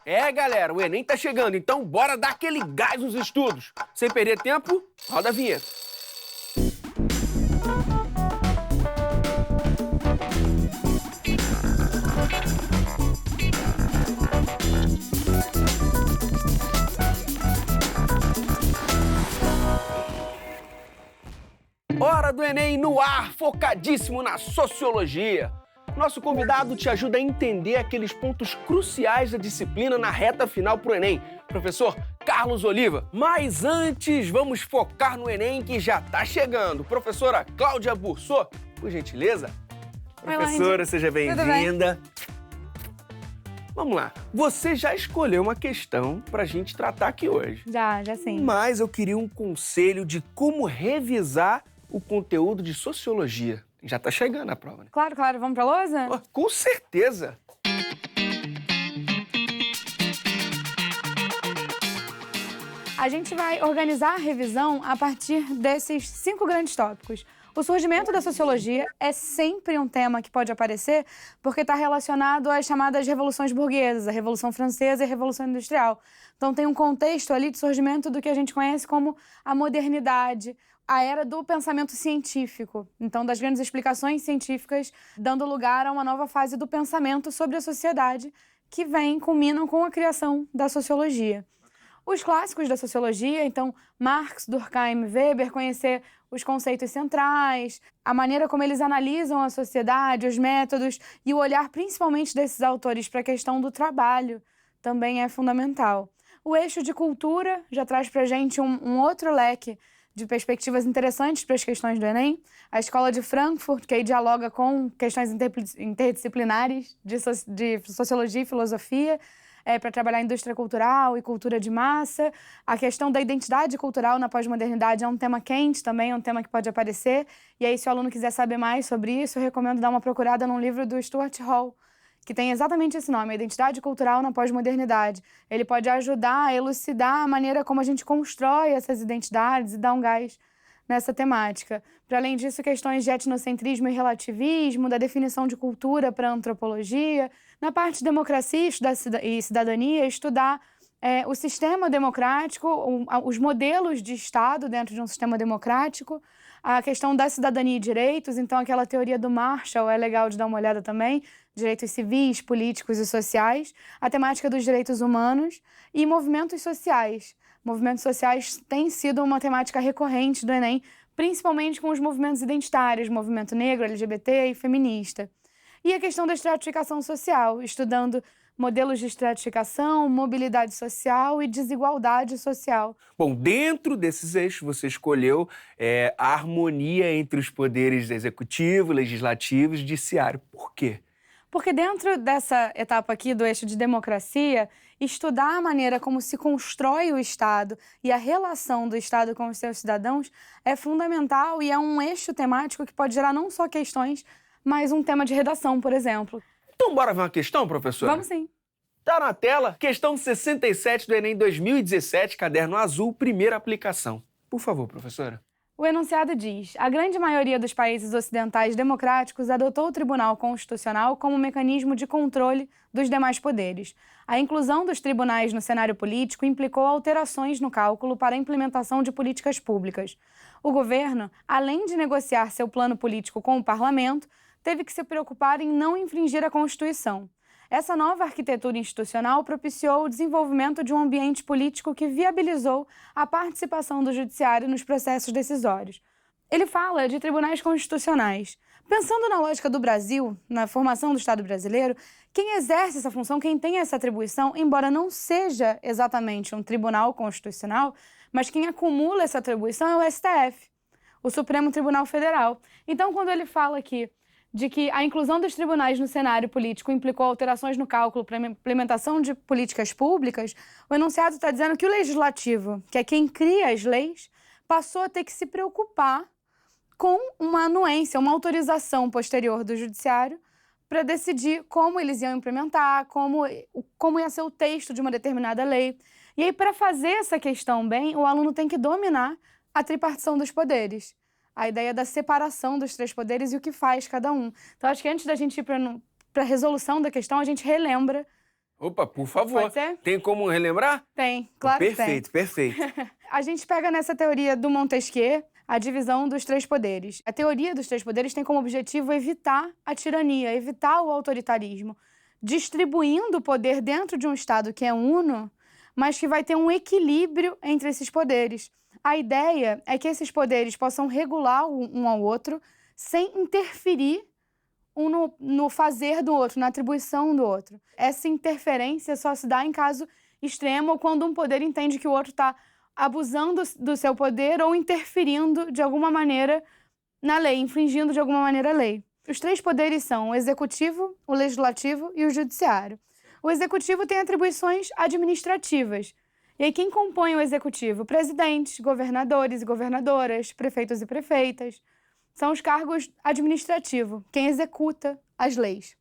É, galera, o Enem tá chegando, então bora dar aquele gás nos estudos. Sem perder tempo, roda a vinheta. Hora do Enem no ar, focadíssimo na sociologia. Nosso convidado te ajuda a entender aqueles pontos cruciais da disciplina na reta final pro Enem. Professor Carlos Oliva. Mas antes, vamos focar no Enem que já tá chegando. Professora Cláudia Bursô, por gentileza. Professora, seja bem-vinda. Vamos lá. Você já escolheu uma questão pra gente tratar aqui hoje. Já sim. Mas eu queria um conselho de como revisar o conteúdo de sociologia. Já tá chegando a prova, né? Claro. Vamos pra lousa? Oh, com certeza. A gente vai organizar a revisão a partir desses 5 grandes tópicos. O surgimento da sociologia é sempre um tema que pode aparecer porque está relacionado às chamadas revoluções burguesas, a Revolução Francesa e a Revolução Industrial. Então tem um contexto ali de surgimento do que a gente conhece como a modernidade, a era do pensamento científico, então das grandes explicações científicas, dando lugar a uma nova fase do pensamento sobre a sociedade que culminam com a criação da sociologia. Os clássicos da sociologia, então Marx, Durkheim, Weber, conhecer os conceitos centrais, a maneira como eles analisam a sociedade, os métodos e o olhar principalmente desses autores para a questão do trabalho também é fundamental. O eixo de cultura já traz para a gente um outro leque de perspectivas interessantes para as questões do Enem. A Escola de Frankfurt, que aí dialoga com questões interdisciplinares de sociologia e filosofia, para trabalhar indústria cultural e cultura de massa. A questão da identidade cultural na pós-modernidade é um tema quente também, é um tema que pode aparecer. E aí, se o aluno quiser saber mais sobre isso, eu recomendo dar uma procurada num livro do Stuart Hall, que tem exatamente esse nome, Identidade Cultural na Pós-Modernidade. Ele pode ajudar a elucidar a maneira como a gente constrói essas identidades e dar um gás nessa temática. Para além disso, questões de etnocentrismo e relativismo, da definição de cultura para a antropologia. Na parte de democracia e cidadania, estudar o sistema democrático, os modelos de Estado dentro de um sistema democrático, a questão da cidadania e direitos, então aquela teoria do Marshall é legal de dar uma olhada também, direitos civis, políticos e sociais, a temática dos direitos humanos e movimentos sociais. Movimentos sociais têm sido uma temática recorrente do Enem, principalmente com os movimentos identitários, movimento negro, LGBT e feminista. E a questão da estratificação social, estudando modelos de estratificação, mobilidade social e desigualdade social. Bom, dentro desses eixos você escolheu a harmonia entre os poderes executivo, legislativo e judiciário. Por quê? Porque dentro dessa etapa aqui do eixo de democracia, estudar a maneira como se constrói o Estado e a relação do Estado com os seus cidadãos é fundamental e é um eixo temático que pode gerar não só questões, mas um tema de redação, por exemplo. Então bora ver uma questão, professora? Vamos sim. Tá na tela, questão 67 do Enem 2017, caderno azul, primeira aplicação. Por favor, professora. O enunciado diz: a grande maioria dos países ocidentais democráticos adotou o Tribunal Constitucional como mecanismo de controle dos demais poderes. A inclusão dos tribunais no cenário político implicou alterações no cálculo para a implementação de políticas públicas. O governo, além de negociar seu plano político com o parlamento, teve que se preocupar em não infringir a Constituição. Essa nova arquitetura institucional propiciou o desenvolvimento de um ambiente político que viabilizou a participação do judiciário nos processos decisórios. Ele fala de tribunais constitucionais. Pensando na lógica do Brasil, na formação do Estado brasileiro, quem exerce essa função, quem tem essa atribuição, embora não seja exatamente um tribunal constitucional, mas quem acumula essa atribuição é o STF, o Supremo Tribunal Federal. Então, quando ele fala aqui de que a inclusão dos tribunais no cenário político implicou alterações no cálculo para a implementação de políticas públicas, o enunciado está dizendo que o legislativo, que é quem cria as leis, passou a ter que se preocupar com uma anuência, uma autorização posterior do judiciário para decidir como eles iam implementar, como ia ser o texto de uma determinada lei. E aí, para fazer essa questão bem, o aluno tem que dominar a tripartição dos poderes. A ideia da separação dos 3 poderes e o que faz cada um. Então, acho que antes da gente ir para a resolução da questão, a gente relembra Opa, por favor. Pode ser? Tem como relembrar? Tem, claro que tem. Perfeito, perfeito. A gente pega nessa teoria do Montesquieu a divisão dos três poderes. A teoria dos três poderes tem como objetivo evitar a tirania, evitar o autoritarismo, distribuindo o poder dentro de um Estado que é uno, mas que vai ter um equilíbrio entre esses poderes. A ideia é que esses poderes possam regular um ao outro sem interferir um no fazer do outro, na atribuição do outro. Essa interferência só se dá em caso extremo ou quando um poder entende que o outro está abusando do seu poder ou interferindo de alguma maneira na lei, infringindo de alguma maneira a lei. Os três poderes são o executivo, o legislativo e o judiciário. O executivo tem atribuições administrativas. E aí quem compõe o executivo? Presidentes, governadores e governadoras, prefeitos e prefeitas. São os cargos administrativos, quem executa as leis.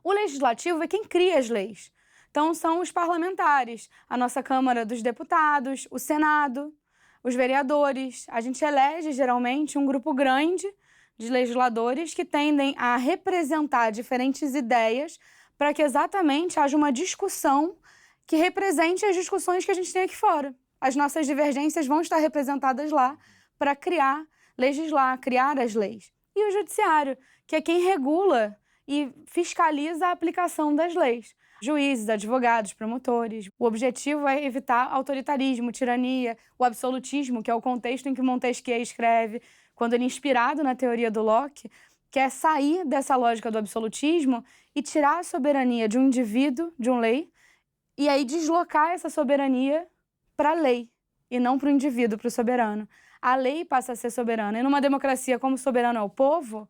O legislativo é quem cria as leis. Então, são os parlamentares, a nossa Câmara dos Deputados, o Senado, os vereadores. A gente elege, geralmente, um grupo grande de legisladores que tendem a representar diferentes ideias para que exatamente haja uma discussão que represente as discussões que a gente tem aqui fora. As nossas divergências vão estar representadas lá para legislar, criar as leis. E o judiciário, que é quem regula e fiscaliza a aplicação das leis. Juízes, advogados, promotores. O objetivo é evitar autoritarismo, tirania, o absolutismo, que é o contexto em que Montesquieu escreve, quando ele, inspirado na teoria do Locke, quer sair dessa lógica do absolutismo e tirar a soberania de um indivíduo, de um lei, e aí deslocar essa soberania para a lei, e não para o indivíduo, para o soberano. A lei passa a ser soberana. E numa democracia como soberano é o povo,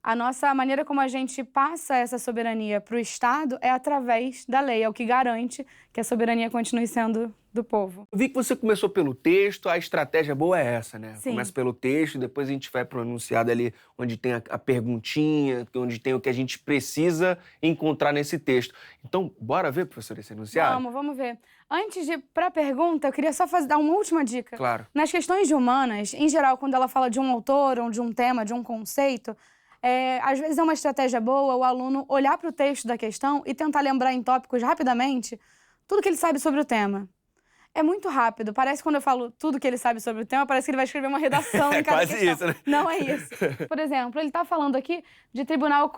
a maneira como a gente passa essa soberania para o Estado é através da lei, é o que garante que a soberania continue sendo do povo. Eu vi que você começou pelo texto, a estratégia boa é essa, né? Sim. Começa pelo texto, depois a gente vai pro enunciado ali, onde tem a perguntinha, onde tem o que a gente precisa encontrar nesse texto. Então, bora ver, professor, esse enunciado? Vamos ver. Antes de ir para a pergunta, eu queria só dar uma última dica. Claro. Nas questões de humanas, em geral, quando ela fala de um autor ou de um tema, de um conceito, às vezes é uma estratégia boa o aluno olhar para o texto da questão e tentar lembrar em tópicos rapidamente tudo que ele sabe sobre o tema. É muito rápido. Parece, quando eu falo tudo que ele sabe sobre o tema, parece que ele vai escrever uma redação em cada quase questão. isso, né? Não é isso. Por exemplo, ele está falando aqui de tribunal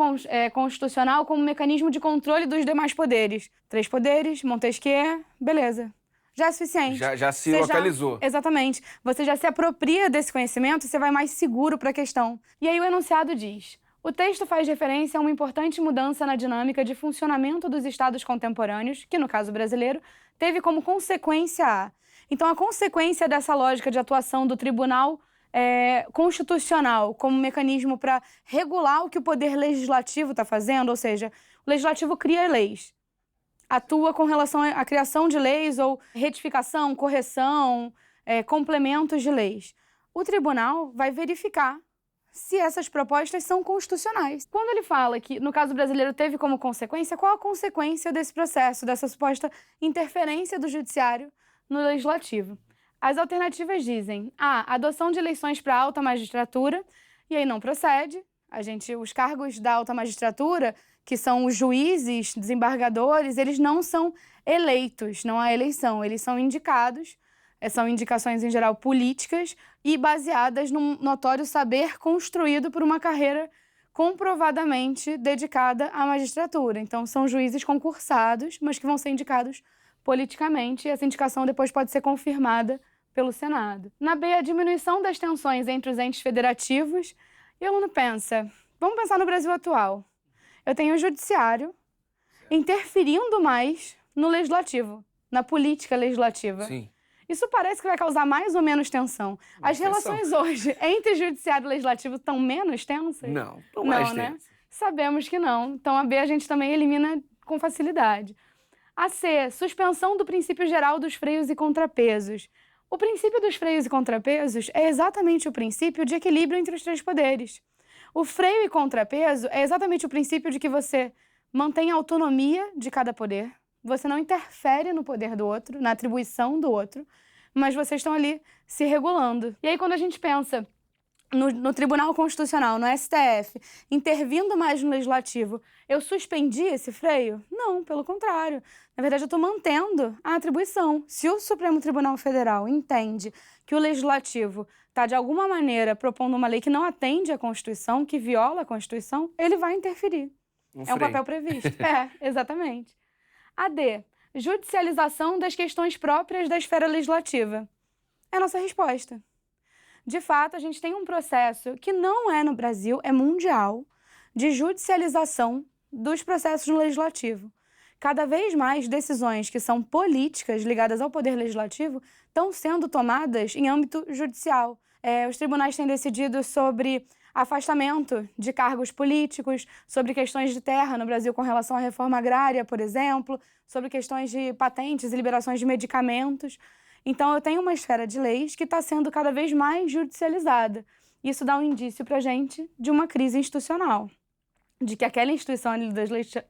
constitucional como mecanismo de controle dos demais poderes. 3 poderes, Montesquieu, beleza. Já é suficiente. Já se localizou. Exatamente. Você já se apropria desse conhecimento e você vai mais seguro para a questão. E aí o enunciado diz: o texto faz referência a uma importante mudança na dinâmica de funcionamento dos estados contemporâneos, que, no caso brasileiro, teve como consequência Então, a consequência dessa lógica de atuação do Tribunal Constitucional como mecanismo para regular o que o Poder Legislativo está fazendo, ou seja, o Legislativo cria leis, atua com relação à criação de leis ou retificação, correção, complementos de leis. O Tribunal vai verificar se essas propostas são constitucionais. Quando ele fala que, no caso brasileiro, teve como consequência, qual a consequência desse processo, dessa suposta interferência do Judiciário no Legislativo? As alternativas dizem: A, adoção de eleições para a alta magistratura, e aí não procede. Os cargos da alta magistratura, que são os juízes, desembargadores, eles não são eleitos, não há eleição, eles são indicados. São indicações, em geral, políticas e baseadas num notório saber construído por uma carreira comprovadamente dedicada à magistratura. Então, são juízes concursados, mas que vão ser indicados politicamente, e essa indicação depois pode ser confirmada pelo Senado. Na B, a diminuição das tensões entre os entes federativos. E o aluno pensa, vamos pensar no Brasil atual. Eu tenho o judiciário interferindo mais no legislativo, na política legislativa. Sim. Isso parece que vai causar mais ou menos tensão. As relações hoje entre judiciário e legislativo estão menos tensas? Não, estão mais tensas. Né? Sabemos que não. Então, a B a gente também elimina com facilidade. A C, suspensão do princípio geral dos freios e contrapesos. O princípio dos freios e contrapesos é exatamente o princípio de equilíbrio entre os 3 poderes. O freio e contrapeso é exatamente o princípio de que você mantém a autonomia de cada poder, você não interfere no poder do outro, na atribuição do outro, mas vocês estão ali se regulando. E aí, quando a gente pensa no Tribunal Constitucional, no STF, intervindo mais no Legislativo, eu suspendi esse freio? Não, pelo contrário. Na verdade, eu estou mantendo a atribuição. Se o Supremo Tribunal Federal entende que o Legislativo está, de alguma maneira, propondo uma lei que não atende à Constituição, que viola a Constituição, ele vai interferir. É um papel previsto. Exatamente. A D, judicialização das questões próprias da esfera legislativa. É a nossa resposta. De fato, a gente tem um processo que não é no Brasil, é mundial, de judicialização dos processos no legislativo. Cada vez mais decisões que são políticas ligadas ao poder legislativo estão sendo tomadas em âmbito judicial. Os tribunais têm decidido sobre afastamento de cargos políticos, sobre questões de terra no Brasil com relação à reforma agrária, por exemplo, sobre questões de patentes e liberações de medicamentos. Então, eu tenho uma esfera de leis que está sendo cada vez mais judicializada. Isso dá um indício para a gente de uma crise institucional, de que aquela instituição ali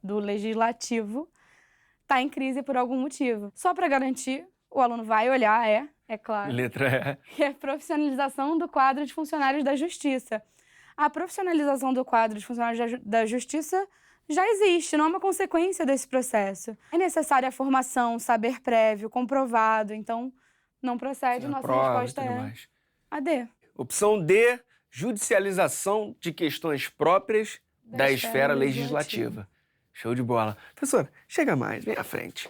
do legislativo está em crise por algum motivo. Só para garantir, o aluno vai olhar, é claro. Letra E. Que é a profissionalização do quadro de funcionários da Justiça. A profissionalização do quadro de funcionários da Justiça já existe, não é uma consequência desse processo. É necessária a formação, saber prévio, comprovado, então não procede. Nossa resposta é a D. Opção D, judicialização de questões próprias da esfera legislativa. Show de bola. Professora, chega mais, vem à frente.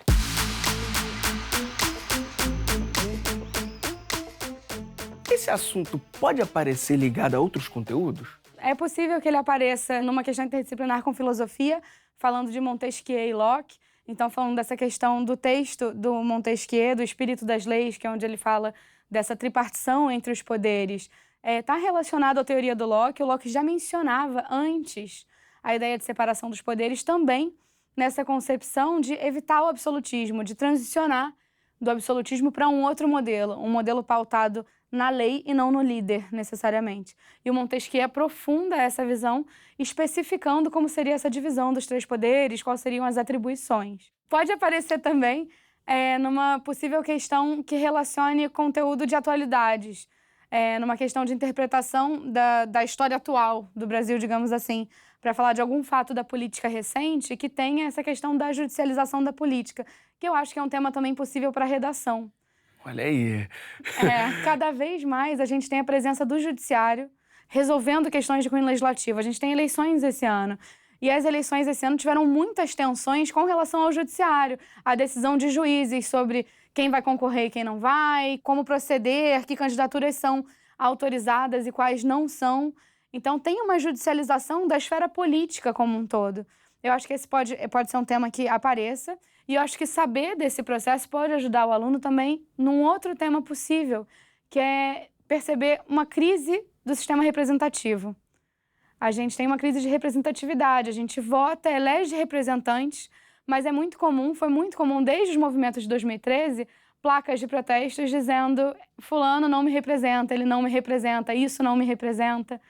Esse assunto pode aparecer ligado a outros conteúdos? É possível que ele apareça numa questão interdisciplinar com filosofia, falando de Montesquieu e Locke. Então, falando dessa questão do texto do Montesquieu, do espírito das leis, que é onde ele fala dessa tripartição entre os poderes, está relacionado à teoria do Locke. O Locke já mencionava antes a ideia de separação dos poderes, também nessa concepção de evitar o absolutismo, de transicionar do absolutismo para um outro modelo, um modelo pautado na lei e não no líder, necessariamente. E o Montesquieu aprofunda essa visão, especificando como seria essa divisão dos três poderes, quais seriam as atribuições. Pode aparecer também numa possível questão que relacione conteúdo de atualidades, numa questão de interpretação da história atual do Brasil, digamos assim, para falar de algum fato da política recente que tenha essa questão da judicialização da política, que eu acho que é um tema também possível para redação. Olha aí. Cada vez mais a gente tem a presença do judiciário resolvendo questões de cunho legislativo. A gente tem eleições esse ano. E as eleições esse ano tiveram muitas tensões com relação ao judiciário. A decisão de juízes sobre quem vai concorrer e quem não vai, como proceder, que candidaturas são autorizadas e quais não são. Então, tem uma judicialização da esfera política como um todo. Eu acho que esse pode ser um tema que apareça. E eu acho que saber desse processo pode ajudar o aluno também num outro tema possível, que é perceber uma crise do sistema representativo. A gente tem uma crise de representatividade, a gente vota, elege representantes, mas foi muito comum desde os movimentos de 2013, placas de protestos dizendo fulano não me representa, ele não me representa, isso não me representa.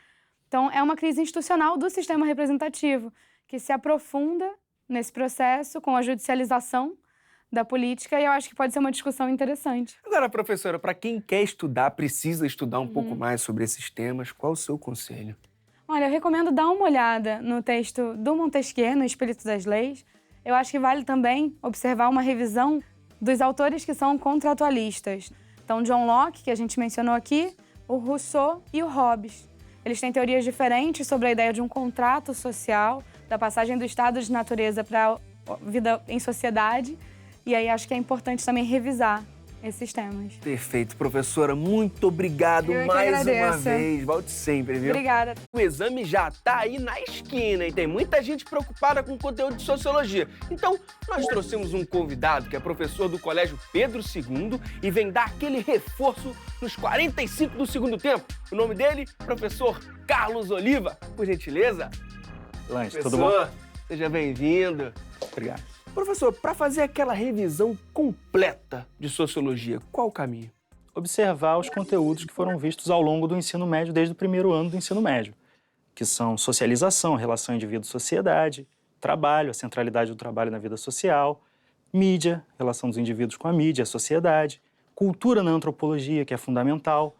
Então, é uma crise institucional do sistema representativo, que se aprofunda nesse processo, com a judicialização da política, e eu acho que pode ser uma discussão interessante. Agora, professora, para quem quer estudar, precisa estudar um pouco mais sobre esses temas, qual o seu conselho? Olha, eu recomendo dar uma olhada no texto do Montesquieu, no Espírito das Leis. Eu acho que vale também observar uma revisão dos autores que são contratualistas. Então, John Locke, que a gente mencionou aqui, o Rousseau e o Hobbes. Eles têm teorias diferentes sobre a ideia de um contrato social, da passagem do estado de natureza para a vida em sociedade. E aí acho que é importante também revisar esses temas. Perfeito, professora. Muito obrigado mais uma vez. Volte sempre, viu? Obrigada. O exame já tá aí na esquina e tem muita gente preocupada com o conteúdo de sociologia. Então, nós trouxemos um convidado que é professor do Colégio Pedro II e vem dar aquele reforço nos 45 do segundo tempo. O nome dele, professor Carlos Oliva. Por gentileza. Lange, tudo bom? Seja bem-vindo. Obrigado. Professor, para fazer aquela revisão completa de sociologia, qual o caminho? Observar os conteúdos que foram vistos ao longo do ensino médio, desde o primeiro ano do ensino médio, que são socialização, relação indivíduo-sociedade, trabalho, a centralidade do trabalho na vida social, mídia, relação dos indivíduos com a mídia, a sociedade, cultura na antropologia, que é fundamental,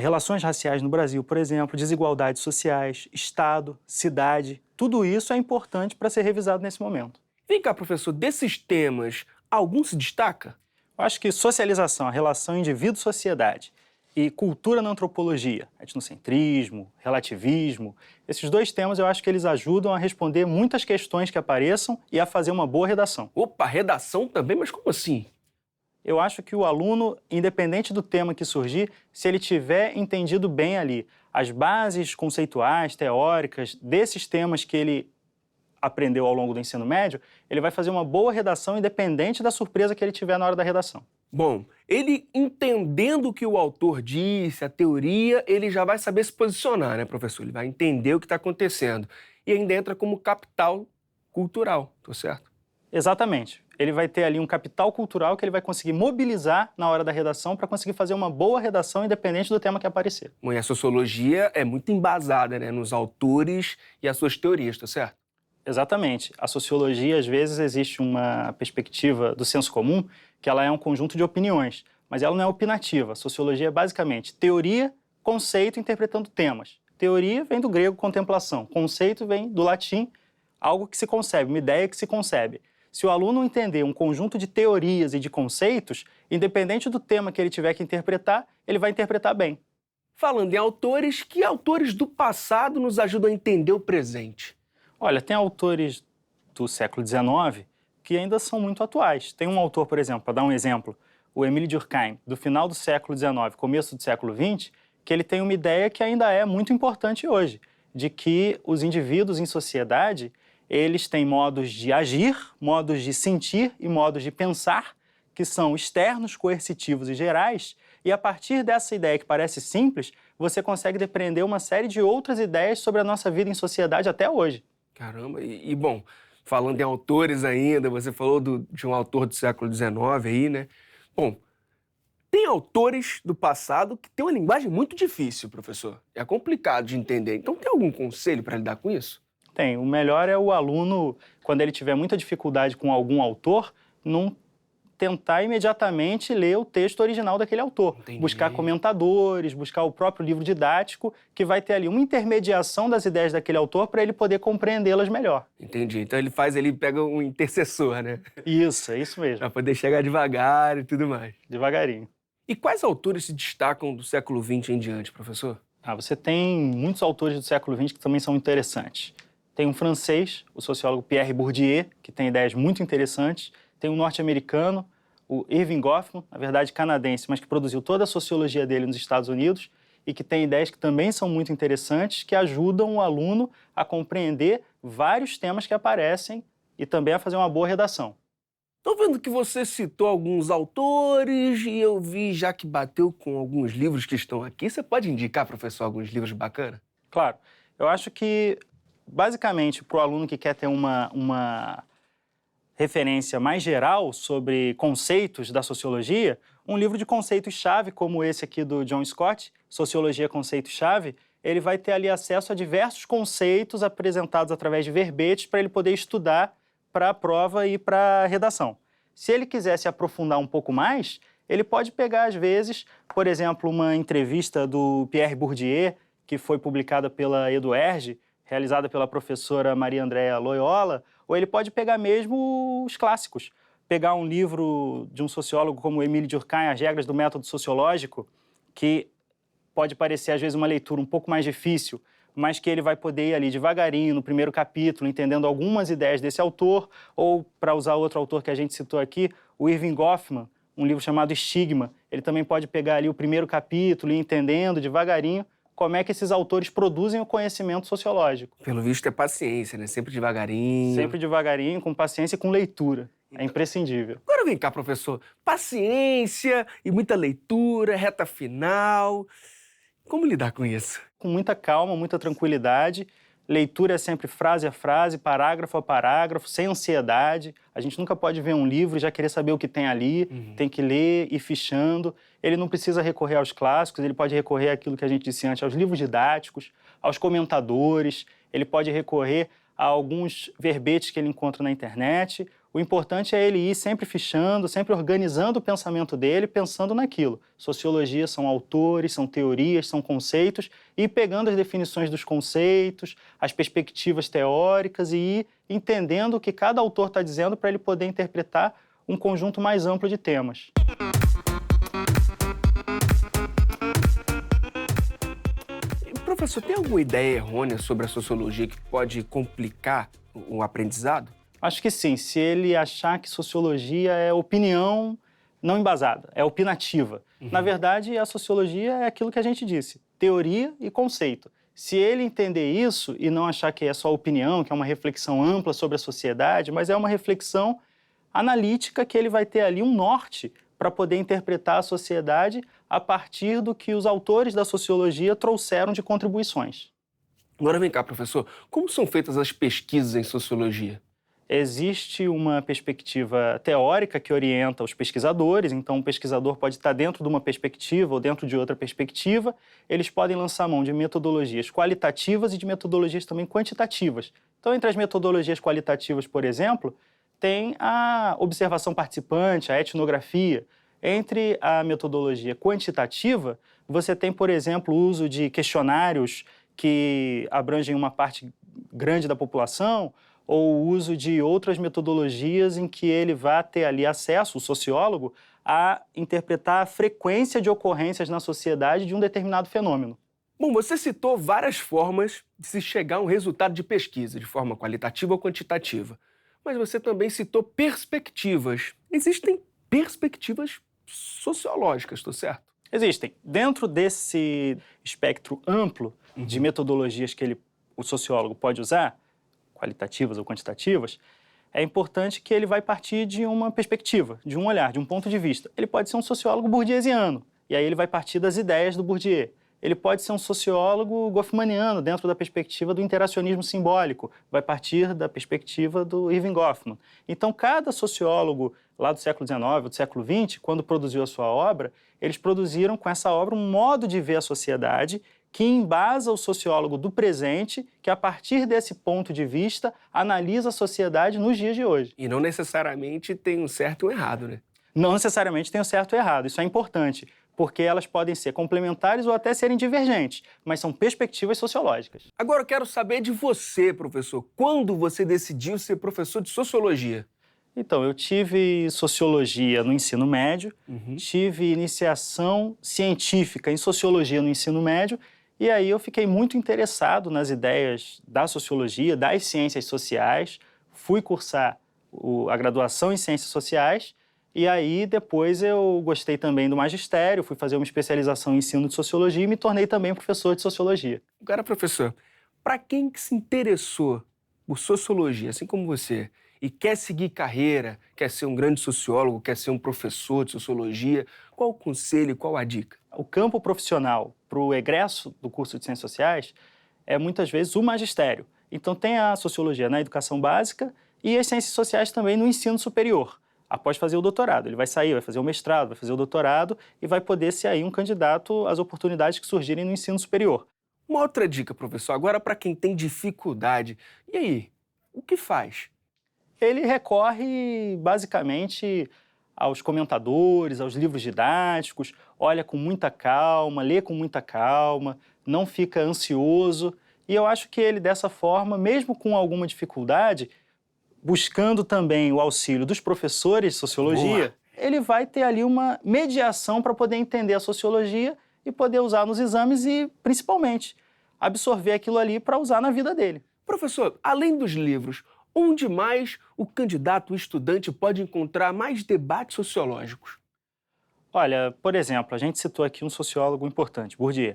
relações raciais no Brasil, por exemplo, desigualdades sociais, Estado, cidade, tudo isso é importante para ser revisado nesse momento. Vem cá, professor, desses temas, algum se destaca? Eu acho que socialização, a relação indivíduo-sociedade e cultura na antropologia, etnocentrismo, relativismo, esses dois temas eu acho que eles ajudam a responder muitas questões que apareçam e a fazer uma boa redação. Opa, redação também, mas como assim? Eu acho que o aluno, independente do tema que surgir, se ele tiver entendido bem ali as bases conceituais, teóricas desses temas que ele aprendeu ao longo do ensino médio, ele vai fazer uma boa redação independente da surpresa que ele tiver na hora da redação. Bom, ele entendendo o que o autor disse, a teoria, ele já vai saber se posicionar, né, professor? Ele vai entender o que está acontecendo. E ainda entra como capital cultural, tô certo? Exatamente. Ele vai ter ali um capital cultural que ele vai conseguir mobilizar na hora da redação para conseguir fazer uma boa redação independente do tema que aparecer. Bom, e a sociologia é muito embasada, né, nos autores e as suas teorias, tá certo? Exatamente. A sociologia, às vezes, existe uma perspectiva do senso comum que ela é um conjunto de opiniões, mas ela não é opinativa. A sociologia é basicamente teoria, conceito, interpretando temas. Teoria vem do grego contemplação, conceito vem do latim, algo que se concebe, uma ideia que se concebe. Se o aluno entender um conjunto de teorias e de conceitos, independente do tema que ele tiver que interpretar, ele vai interpretar bem. Falando em autores, que autores do passado nos ajudam a entender o presente? Olha, tem autores do século XIX que ainda são muito atuais. Tem um autor, por exemplo, para dar um exemplo, o Émile Durkheim, do final do século XIX, começo do século XX, que ele tem uma ideia que ainda é muito importante hoje, de que os indivíduos em sociedade, eles têm modos de agir, modos de sentir e modos de pensar, que são externos, coercitivos e gerais, e a partir dessa ideia que parece simples, você consegue depreender uma série de outras ideias sobre a nossa vida em sociedade até hoje. Caramba, bom, falando em autores ainda, você falou de um autor do século XIX aí, né? Bom, tem autores do passado que têm uma linguagem muito difícil, professor. É complicado de entender. Então tem algum conselho para lidar com isso? Tem. O melhor é o aluno, quando ele tiver muita dificuldade com algum autor, não tentar imediatamente ler o texto original daquele autor. Entendi. Buscar comentadores, buscar o próprio livro didático, que vai ter ali uma intermediação das ideias daquele autor para ele poder compreendê-las melhor. Entendi. Então ele pega um intercessor, né? Isso, é isso mesmo. Para poder chegar devagar e tudo mais. Devagarinho. E quais autores se destacam do século XX em diante, professor? Você tem muitos autores do século XX que também são interessantes. Tem um francês, o sociólogo Pierre Bourdieu, que tem ideias muito interessantes. Tem um norte-americano, o Irving Goffman, na verdade canadense, mas que produziu toda a sociologia dele nos Estados Unidos e que tem ideias que também são muito interessantes, que ajudam o aluno a compreender vários temas que aparecem e também a fazer uma boa redação. Tô vendo que você citou alguns autores e eu vi já que bateu com alguns livros que estão aqui. Você pode indicar, professor, alguns livros bacanas? Claro. Eu acho que, basicamente, para o aluno que quer ter uma referência mais geral sobre conceitos da sociologia, um livro de conceitos-chave, como esse aqui do John Scott, Sociologia Conceito-Chave, ele vai ter ali acesso a diversos conceitos apresentados através de verbetes para ele poder estudar para a prova e para a redação. Se ele quiser se aprofundar um pouco mais, ele pode pegar, às vezes, por exemplo, uma entrevista do Pierre Bourdieu, que foi publicada pela EduErge, realizada pela professora Maria Andréa Loyola, ou ele pode pegar mesmo os clássicos. Pegar um livro de um sociólogo como Émile Durkheim, As Regras do Método Sociológico, que pode parecer, às vezes, uma leitura um pouco mais difícil, mas que ele vai poder ir ali devagarinho, no primeiro capítulo, entendendo algumas ideias desse autor, ou, para usar outro autor que a gente citou aqui, o Irving Goffman, um livro chamado Estigma. Ele também pode pegar ali o primeiro capítulo e ir entendendo devagarinho como é que esses autores produzem o conhecimento sociológico. Pelo visto é paciência, né? Sempre devagarinho. Sempre devagarinho, com paciência e com leitura. É imprescindível. Agora vem cá, professor. Paciência e muita leitura, reta final. Como lidar com isso? Com muita calma, muita tranquilidade. Leitura é sempre frase a frase, parágrafo a parágrafo, sem ansiedade. A gente nunca pode ver um livro e já querer saber o que tem ali. Tem que ler e ir fichando. Ele não precisa recorrer aos clássicos, ele pode recorrer àquilo que a gente disse antes, aos livros didáticos, aos comentadores. Ele pode recorrer a alguns verbetes que ele encontra na internet O importante é ele ir sempre fichando, sempre organizando o pensamento dele, pensando naquilo. Sociologia são autores, são teorias, são conceitos, e ir pegando as definições dos conceitos, as perspectivas teóricas e ir entendendo o que cada autor está dizendo para ele poder interpretar um conjunto mais amplo de temas. Professor, tem alguma ideia errônea sobre a sociologia que pode complicar o aprendizado? Acho que sim, se ele achar que sociologia é opinião não embasada, é opinativa. Na verdade, a sociologia é aquilo que a gente disse, teoria e conceito. Se ele entender isso e não achar que é só opinião, que é uma reflexão ampla sobre a sociedade, mas é uma reflexão analítica que ele vai ter ali um norte para poder interpretar a sociedade a partir do que os autores da sociologia trouxeram de contribuições. Agora vem cá, professor, como são feitas as pesquisas em sociologia? Existe uma perspectiva teórica que orienta os pesquisadores, então o pesquisador pode estar dentro de uma perspectiva ou dentro de outra perspectiva. Eles podem lançar mão de metodologias qualitativas e de metodologias também quantitativas. Então, entre as metodologias qualitativas, por exemplo, tem a observação participante, a etnografia. Entre a metodologia quantitativa, você tem, por exemplo, o uso de questionários que abrangem uma parte grande da população, ou o uso de outras metodologias em que ele vai ter ali acesso, o sociólogo, a interpretar a frequência de ocorrências na sociedade de um determinado fenômeno. Bom, você citou várias formas de se chegar a um resultado de pesquisa, de forma qualitativa ou quantitativa. Mas você também citou perspectivas. Existem perspectivas sociológicas, estou certo? Existem. Dentro desse espectro amplo de metodologias que o sociólogo pode usar, qualitativas ou quantitativas, é importante que ele vai partir de uma perspectiva, de um olhar, de um ponto de vista. Ele pode ser um sociólogo bourdieusiano, e aí ele vai partir das ideias do Bourdieu. Ele pode ser um sociólogo goffmaniano, dentro da perspectiva do interacionismo simbólico, vai partir da perspectiva do Irving Goffman. Então, cada sociólogo lá do século XIX ou do século XX, quando produziu a sua obra, eles produziram com essa obra um modo de ver a sociedade que embasa o sociólogo do presente, que a partir desse ponto de vista analisa a sociedade nos dias de hoje. E não necessariamente tem um certo e um errado, né? Não necessariamente tem o certo e o errado, isso é importante, porque elas podem ser complementares ou até serem divergentes, mas são perspectivas sociológicas. Agora eu quero saber de você, professor. Quando você decidiu ser professor de sociologia? Então, eu tive sociologia no ensino médio, tive iniciação científica em sociologia no ensino médio, e aí eu fiquei muito interessado nas ideias da sociologia, das ciências sociais, fui cursar a graduação em ciências sociais, e aí depois eu gostei também do magistério, fui fazer uma especialização em ensino de sociologia e me tornei também professor de sociologia. Agora, professor, para quem que se interessou por sociologia, assim como você, e quer seguir carreira, quer ser um grande sociólogo, quer ser um professor de sociologia, qual o conselho, qual a dica? O campo profissional para o egresso do curso de Ciências Sociais é muitas vezes o magistério. Então tem a sociologia na educação básica e as ciências sociais também no ensino superior, após fazer o doutorado. Ele vai sair, vai fazer o mestrado, vai fazer o doutorado e vai poder ser aí um candidato às oportunidades que surgirem no ensino superior. Uma outra dica, professor, agora para quem tem dificuldade. E aí, o que faz? Ele recorre basicamente aos comentadores, aos livros didáticos, olha com muita calma, lê com muita calma, não fica ansioso. E eu acho que ele, dessa forma, mesmo com alguma dificuldade, buscando também o auxílio dos professores de sociologia, ele vai ter ali uma mediação para poder entender a sociologia e poder usar nos exames e, principalmente, absorver aquilo ali para usar na vida dele. Professor, além dos livros, onde mais o candidato, o estudante, pode encontrar mais debates sociológicos? Olha, por exemplo, a gente citou aqui um sociólogo importante, Bourdieu.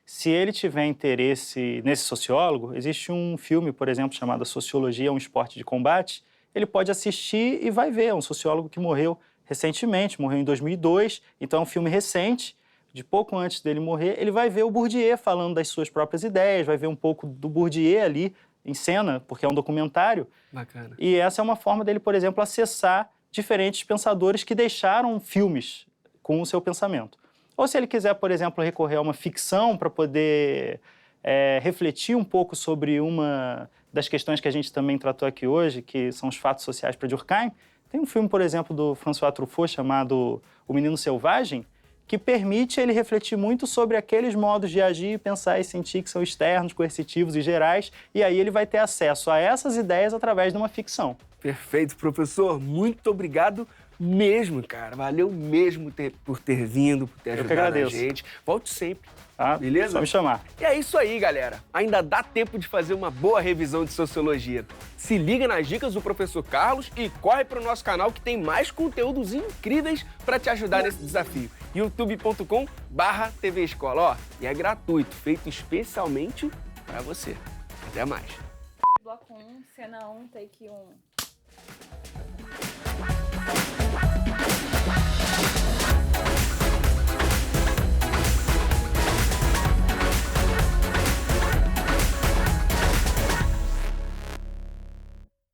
Se ele tiver interesse nesse sociólogo, existe um filme, por exemplo, chamado Sociologia é um Esporte de Combate. Ele pode assistir e vai ver. É um sociólogo que morreu recentemente, morreu em 2002, então é um filme recente, de pouco antes dele morrer. Ele vai ver o Bourdieu falando das suas próprias ideias, vai ver um pouco do Bourdieu ali em cena, porque é um documentário. Bacana. E essa é uma forma dele, por exemplo, acessar diferentes pensadores que deixaram filmes com o seu pensamento. Ou se ele quiser, por exemplo, recorrer a uma ficção para poder refletir um pouco sobre uma das questões que a gente também tratou aqui hoje, que são os fatos sociais para Durkheim. Tem um filme, por exemplo, do François Truffaut chamado O Menino Selvagem, que permite ele refletir muito sobre aqueles modos de agir, pensar e sentir que são externos, coercitivos e gerais, e aí ele vai ter acesso a essas ideias através de uma ficção. Perfeito, professor. Muito obrigado mesmo, cara. Valeu mesmo por ter vindo, por ter ajudado a gente. Volte sempre. Tá? Beleza? Só me chamar. E é isso aí, galera. Ainda dá tempo de fazer uma boa revisão de sociologia. Se liga nas dicas do professor Carlos e corre para o nosso canal que tem mais conteúdos incríveis para te ajudar nesse desafio. youtube.com/TV Escola. Ó, e é gratuito, feito especialmente para você. Até mais. Bloco 1, cena 1, take 1.